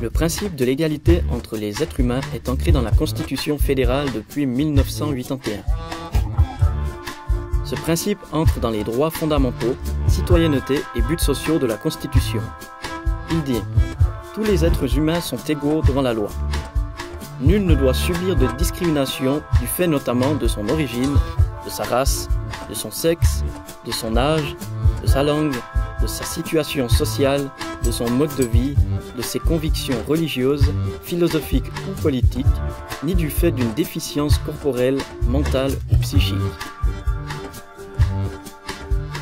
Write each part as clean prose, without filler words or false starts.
Le principe de l'égalité entre les êtres humains est ancré dans la Constitution fédérale depuis 1981. Ce principe entre dans les droits fondamentaux, citoyenneté et buts sociaux de la Constitution. Il dit « Tous les êtres humains sont égaux devant la loi. Nul ne doit subir de discrimination du fait notamment de son origine, de sa race, de son sexe, de son âge, de sa langue, de sa situation sociale, de son mode de vie, de ses convictions religieuses, philosophiques ou politiques, ni du fait d'une déficience corporelle, mentale ou psychique.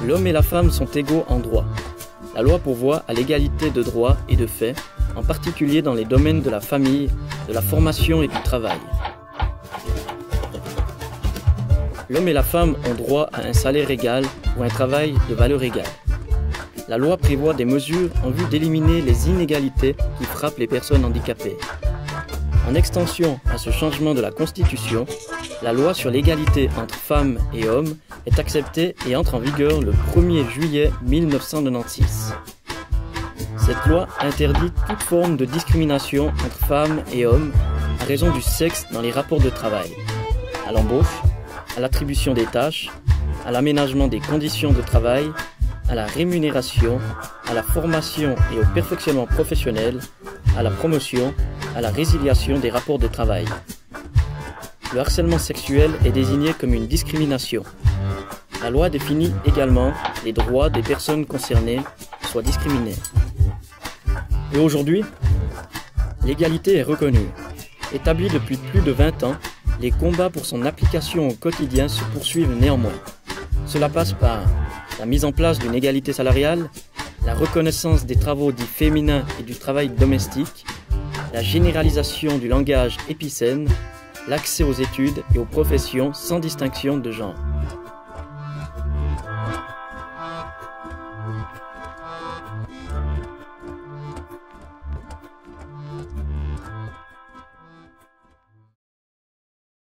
L'homme et la femme sont égaux en droit. La loi pourvoit à l'égalité de droits et de faits, en particulier dans les domaines de la famille, de la formation et du travail. L'homme et la femme ont droit à un salaire égal ou un travail de valeur égale. La loi prévoit des mesures en vue d'éliminer les inégalités qui frappent les personnes handicapées. En extension à ce changement de la Constitution, la loi sur l'égalité entre femmes et hommes est acceptée et entre en vigueur le 1er juillet 1996. Cette loi interdit toute forme de discrimination entre femmes et hommes à raison du sexe dans les rapports de travail, à l'embauche, à l'attribution des tâches, à l'aménagement des conditions de travail, à la rémunération, à la formation et au perfectionnement professionnel, à la promotion, à la résiliation des rapports de travail. Le harcèlement sexuel est désigné comme une discrimination. La loi définit également les droits des personnes concernées, soit discriminées. Et aujourd'hui, l'égalité est reconnue. Établie depuis plus de 20 ans, les combats pour son application au quotidien se poursuivent néanmoins. Cela passe par la mise en place d'une égalité salariale, la reconnaissance des travaux dits féminins et du travail domestique, la généralisation du langage épicène, l'accès aux études et aux professions sans distinction de genre.